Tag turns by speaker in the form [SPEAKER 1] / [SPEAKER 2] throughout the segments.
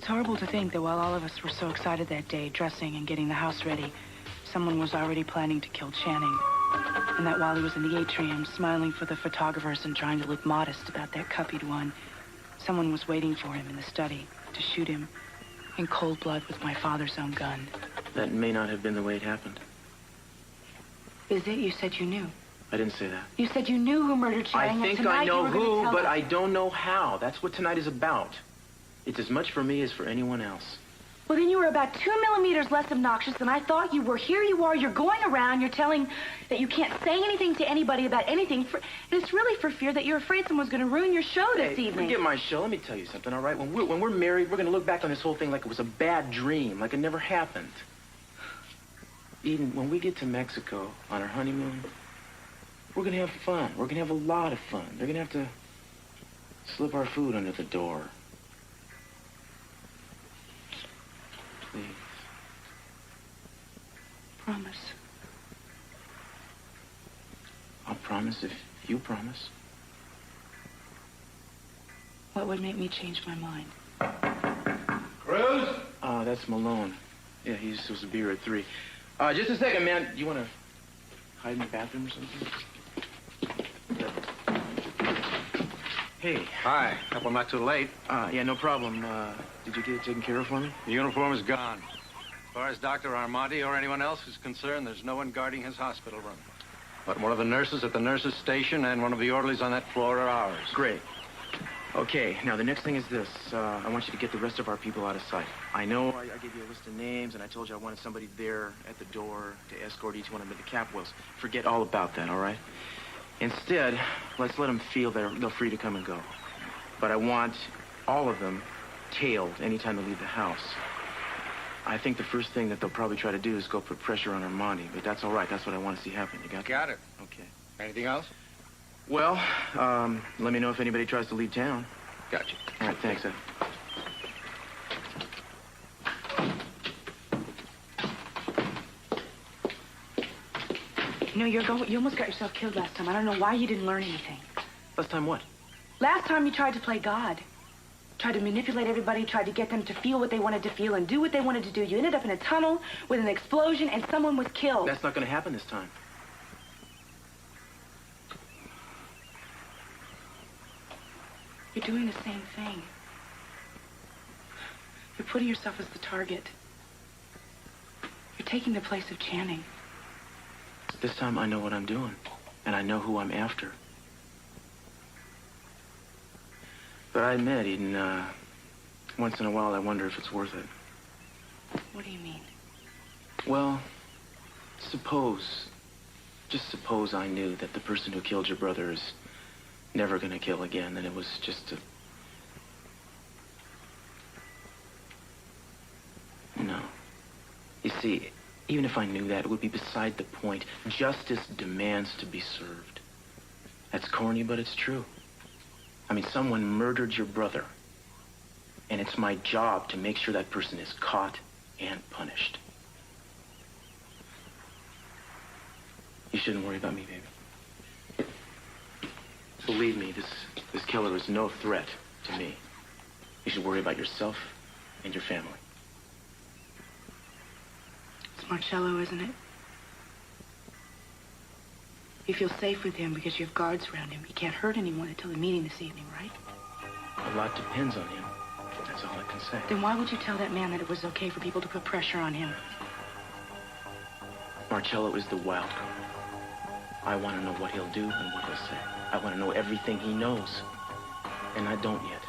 [SPEAKER 1] horrible to think that while all of us were so excited that day, dressing and getting the house ready, someone was already planning to kill Channing. And that while he was in the atrium, smiling for the photographers and trying to look modest about that cup he'd won, someone was waiting for him in the study to shoot him in cold blood with my father's own gun.
[SPEAKER 2] That may not have been the way it happened.
[SPEAKER 1] Is it? You said you knew.
[SPEAKER 2] I didn't say that.
[SPEAKER 1] You said you knew who murdered Channing.
[SPEAKER 2] I think I know who, but I don't know how. That's what tonight is about. It's as much for me as for anyone else.
[SPEAKER 1] Well, then you were about 2 millimeters less obnoxious than I thought you were. Here you are, you're going around, you're telling that you can't say anything to anybody about anything. And it's really for fear that you're afraid someone's going to ruin your show this evening.
[SPEAKER 2] Forget my show. Let me tell you something, all right? When we're married, we're going to look back on this whole thing like it was a bad dream, like it never happened. Eden, when we get to Mexico on our honeymoon, we're going to have fun. We're going to have a lot of fun. They're going to have to slip our food under the door. Please.
[SPEAKER 1] Promise.
[SPEAKER 2] I'll promise if you promise.
[SPEAKER 1] What would make me change my mind?
[SPEAKER 3] Cruz?
[SPEAKER 2] That's Malone. Yeah, he's supposed to be here at 3. Just a second, man. You want to hide in the bathroom or something? Hey.
[SPEAKER 3] Hi. Hope I'm not too late.
[SPEAKER 2] Yeah, no problem. Did you get it taken care of for me?
[SPEAKER 3] The uniform is gone. As far as Dr. Armati or anyone else is concerned, there's no one guarding his hospital room. But one of the nurses at the nurses' station and one of the orderlies on that floor are ours.
[SPEAKER 2] Great. Okay, now the next thing is this. I want you to get the rest of our people out of sight. I know I gave you a list of names, and I told you I wanted somebody there at the door to escort each one of them to the Capwells. Forget all about that, all right? Instead, let's let them feel they're free to come and go. But I want all of them tailed anytime they leave the house. I think the first thing that they'll probably try to do is go put pressure on Armani, but that's all right. That's what I want to see happen. You got that?
[SPEAKER 3] Got it.
[SPEAKER 2] Okay.
[SPEAKER 3] Anything else?
[SPEAKER 2] Well, let me know if anybody tries to leave town.
[SPEAKER 3] Gotcha.
[SPEAKER 2] All right, thanks, Ed.
[SPEAKER 1] You know, you almost got yourself killed last time. I don't know why you didn't learn anything.
[SPEAKER 2] Last time what?
[SPEAKER 1] Last time you tried to play God. Tried to manipulate everybody, tried to get them to feel what they wanted to feel and do what they wanted to do. You ended up in a tunnel with an explosion and someone was killed.
[SPEAKER 2] That's not going to happen this time.
[SPEAKER 1] You're doing the same thing. You're putting yourself as the target. You're taking the place of Channing.
[SPEAKER 2] This time I know what I'm doing, and I know who I'm after. But I admit, Eden, once in a while I wonder if it's worth it.
[SPEAKER 1] What do you mean?
[SPEAKER 2] Well, just suppose I knew that the person who killed your brother is never gonna kill again, and it was just a... No. You see, even if I knew that, it would be beside the point. Justice demands to be served. That's corny, but it's true. I mean, someone murdered your brother, and it's my job to make sure that person is caught and punished. You shouldn't worry about me, baby. Believe me, this killer is no threat to me. You should worry about yourself and your family.
[SPEAKER 1] It's Marcello, isn't it? You feel safe with him because you have guards around him. He can't hurt anyone until the meeting this evening, right?
[SPEAKER 2] A lot depends on him. That's all I can say.
[SPEAKER 1] Then why would you tell that man that it was okay for people to put pressure on him?
[SPEAKER 2] Marcello is the wild card. I want to know what he'll do and what he'll say. I want to know everything he knows. And I don't yet.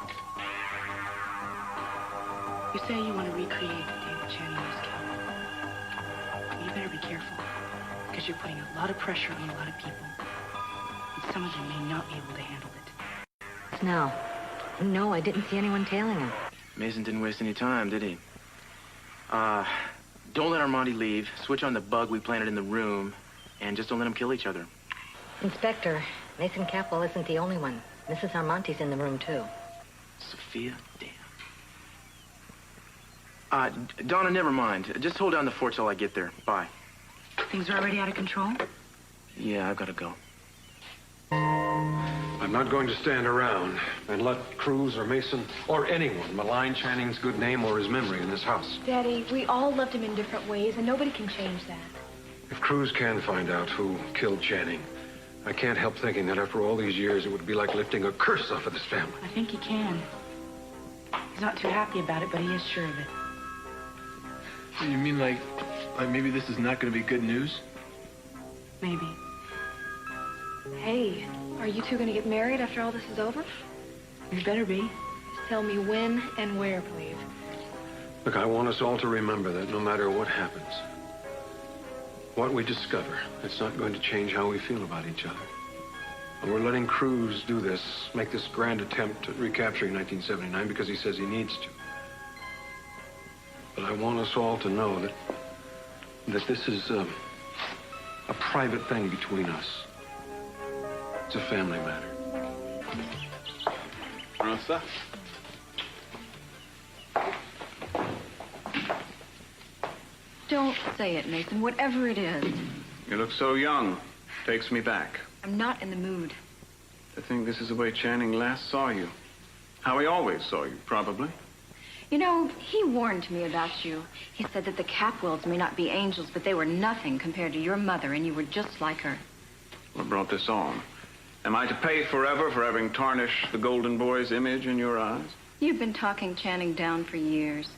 [SPEAKER 1] You say you want to recreate the day that Channing was killed. Well, you better be careful. Because you're putting a lot of pressure on a lot of people. And some of them may not be able to handle it.
[SPEAKER 4] No, I didn't see anyone tailing him.
[SPEAKER 2] Mason didn't waste any time, did he? Don't let Armani leave. Switch on the bug we planted in the room. And just don't let them kill each other.
[SPEAKER 4] Inspector, Mason Capwell isn't the only one. Mrs. Armanti's in the room, too.
[SPEAKER 2] Sophia, damn. Donna, never mind. Just hold down the fort till I get there. Bye.
[SPEAKER 1] Things are already out of control?
[SPEAKER 2] Yeah, I've got to go.
[SPEAKER 3] My
[SPEAKER 5] I'm not going to stand around and let Cruz or Mason or anyone malign Channing's good name or his memory in this house.
[SPEAKER 6] Daddy, we all loved him in different ways, and nobody can change that.
[SPEAKER 5] If Cruz can find out who killed Channing, I can't help thinking that after all these years, it would be like lifting a curse off of this family.
[SPEAKER 1] I think he can. He's not too happy about it, but he is sure of it.
[SPEAKER 2] You mean like maybe this is not going to be good news?
[SPEAKER 1] Maybe.
[SPEAKER 6] Hey, are you two going to get married after all this is over?
[SPEAKER 1] You better be.
[SPEAKER 6] Just tell me when and where, please.
[SPEAKER 5] Look, I want us all to remember that no matter what happens, what we discover, it's not going to change how we feel about each other. And we're letting Cruz do this, make this grand attempt at recapturing 1979 because he says he needs to. But I want us all to know that this is a private thing between us. It's a family matter.
[SPEAKER 3] Rosa?
[SPEAKER 7] Don't say it, Nathan, whatever it is.
[SPEAKER 3] You look so young. Takes me back.
[SPEAKER 7] I'm not in the mood.
[SPEAKER 3] I think this is the way Channing last saw you. How he always saw you, probably.
[SPEAKER 7] You know, he warned me about you. He said that the Capwells may not be angels, but they were nothing compared to your mother, and you were just like her.
[SPEAKER 3] What brought this on? Am I to pay forever for having tarnished the Golden Boy's image in your eyes?
[SPEAKER 7] You've been talking Channing down for years.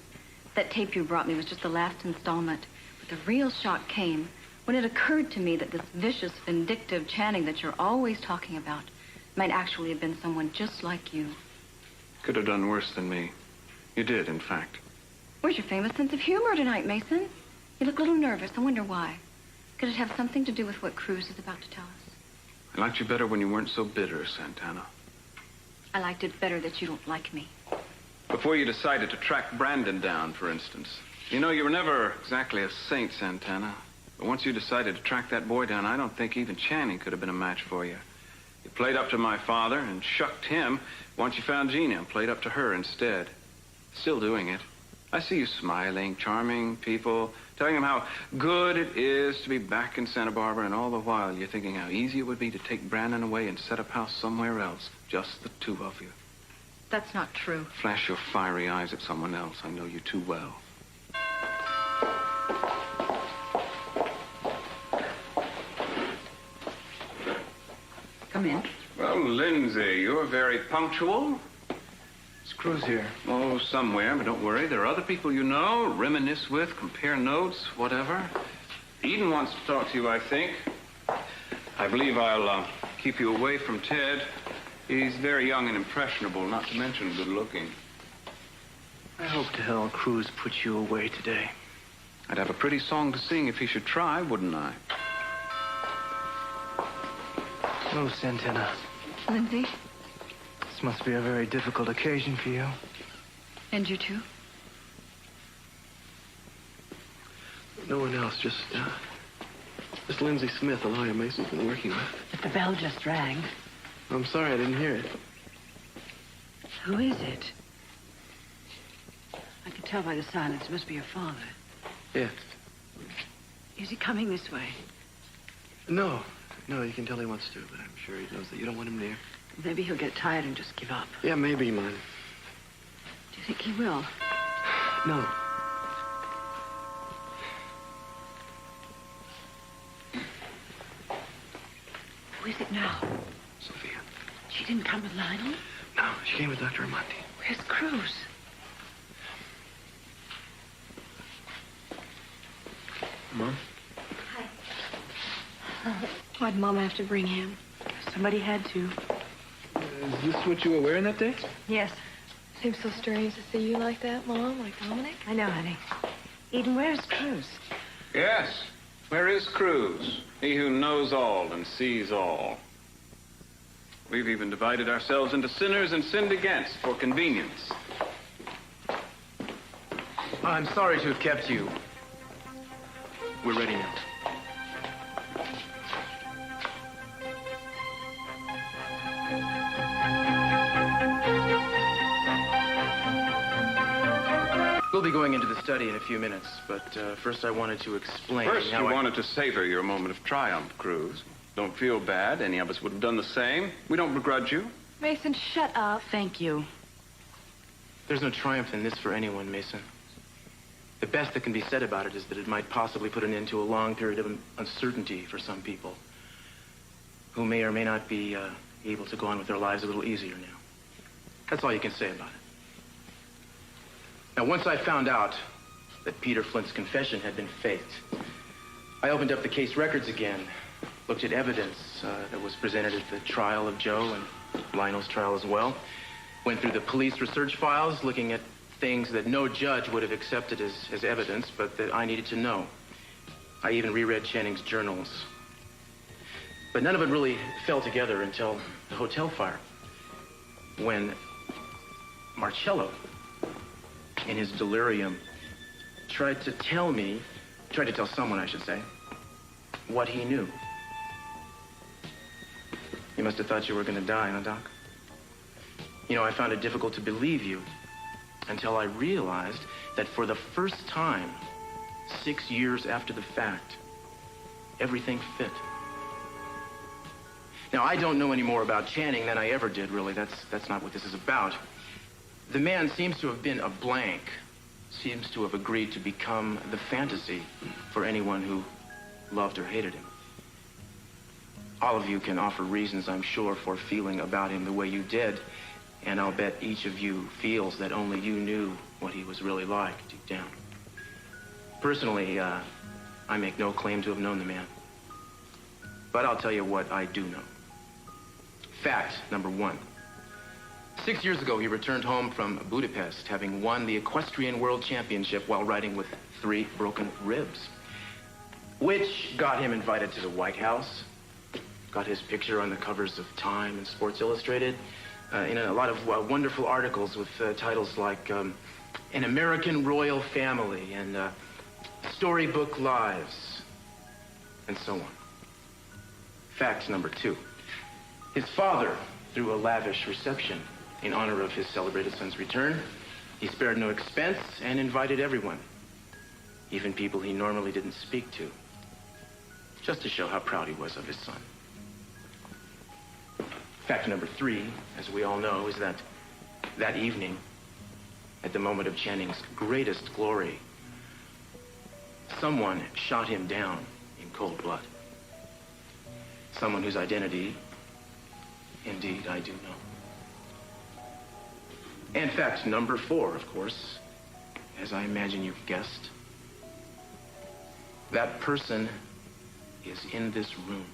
[SPEAKER 7] That tape you brought me was just the last installment. But the real shock came when it occurred to me that this vicious, vindictive Channing that you're always talking about might actually have been someone just like you.
[SPEAKER 3] Could have done worse than me. You did, in fact.
[SPEAKER 7] Where's your famous sense of humor tonight, Mason? You look a little nervous. I wonder why. Could it have something to do with what Cruz is about to tell us?
[SPEAKER 3] I liked you better when you weren't so bitter, Santana.
[SPEAKER 7] I liked it better that you don't like me.
[SPEAKER 3] Before you decided to track Brandon down, for instance. You know, you were never exactly a saint, Santana. But once you decided to track that boy down, I don't think even Channing could have been a match for you. You played up to my father and shucked him once you found Gina and played up to her instead. Still doing it. I see you smiling, charming people, telling them how good it is to be back in Santa Barbara, and all the while you're thinking how easy it would be to take Brandon away and set up house somewhere else, just the two of you.
[SPEAKER 7] That's not true.
[SPEAKER 3] Flash your fiery eyes at someone else. I know you too well.
[SPEAKER 7] Come in.
[SPEAKER 3] Well, Lindsay, you're very punctual.
[SPEAKER 2] It's Cruz here.
[SPEAKER 3] Oh, somewhere, but don't worry. There are other people you know, reminisce with, compare notes, whatever. Eden wants to talk to you, I think. I believe I'll keep you away from Ted. He's very young and impressionable, not to mention good-looking.
[SPEAKER 2] I hope to hell Cruz put you away today.
[SPEAKER 3] I'd have a pretty song to sing if he should try, wouldn't I?
[SPEAKER 2] Oh, Santana.
[SPEAKER 7] Lindsay,
[SPEAKER 2] This must be a very difficult occasion for you.
[SPEAKER 7] and you too?
[SPEAKER 2] No one else, just Lindsay Smith, a lawyer Mason's been working with.
[SPEAKER 1] But the bell just rang.
[SPEAKER 2] I'm sorry I didn't hear it.
[SPEAKER 1] Who is it? I can tell by the silence. It must be your father.
[SPEAKER 2] Yes.
[SPEAKER 1] Is he coming this way?
[SPEAKER 2] No, you can tell he wants to, but I'm sure he knows that you don't want him near.
[SPEAKER 1] Maybe he'll get tired and just give up.
[SPEAKER 2] Yeah, maybe, man.
[SPEAKER 1] Do you think he will?
[SPEAKER 2] No.
[SPEAKER 1] Who is it now?
[SPEAKER 2] Sophia.
[SPEAKER 1] She didn't come with Lionel?
[SPEAKER 2] No, she came with Dr. Armante.
[SPEAKER 1] Where's Cruz?
[SPEAKER 2] Mom?
[SPEAKER 6] Why'd Mama have to bring him?
[SPEAKER 1] Somebody had to.
[SPEAKER 2] Is this what you were wearing that day?
[SPEAKER 1] Yes.
[SPEAKER 6] Seems so strange to see you like that, Mom, like Dominic.
[SPEAKER 1] I know, honey. Eden, where's Cruz?
[SPEAKER 3] Yes. Where is Cruz? He who knows all and sees all. We've even divided ourselves into sinners and sinned against for convenience.
[SPEAKER 2] I'm sorry to have kept you. We're ready now. We'll be going into the study in a few minutes, but first I wanted to explain
[SPEAKER 3] First,
[SPEAKER 2] how
[SPEAKER 3] you wanted to savor your moment of triumph, Cruz. Don't feel bad. Any of us would have done the same. We don't begrudge you.
[SPEAKER 6] Mason, shut up.
[SPEAKER 1] Thank you.
[SPEAKER 2] There's no triumph in this for anyone, Mason. The best that can be said about it is that it might possibly put an end to a long period of uncertainty for some people who may or may not be able to go on with their lives a little easier now. That's all you can say about it. Now, once I found out that Peter Flint's confession had been faked, I opened up the case records again, looked at evidence that was presented at the trial of Joe and Lionel's trial as well, went through the police research files, looking at things that no judge would have accepted as evidence, but that I needed to know. I even reread Channing's journals. But none of it really fell together until the hotel fire, when Marcello, in his delirium, tried to tell someone, I should say, what he knew. You must have thought you were going to die, huh, Doc? You know, I found it difficult to believe you until I realized that for the first time, 6 years after the fact, everything fit. Now, I don't know any more about Channing than I ever did, really. That's not what this is about. The man seems to have been a blank, seems to have agreed to become the fantasy for anyone who loved or hated him. All of you can offer reasons, I'm sure, for feeling about him the way you did, and I'll bet each of you feels that only you knew what he was really like deep down. Personally, I make no claim to have known the man. But I'll tell you what I do know. Fact number 1. 6 years ago, he returned home from Budapest, having won the Equestrian World Championship while riding with 3 broken ribs, which got him invited to the White House, got his picture on the covers of Time and Sports Illustrated, in a lot of wonderful articles with titles like An American Royal Family and Storybook Lives, and so on. Fact number 2. His father threw a lavish reception in honor of his celebrated son's return. He spared no expense and invited everyone, even people he normally didn't speak to, just to show how proud he was of his son. Fact number 3, as we all know, is that that evening, at the moment of Channing's greatest glory, someone shot him down in cold blood. Someone whose identity, indeed, I do know. And fact number 4, of course, as I imagine you've guessed, that person is in this room.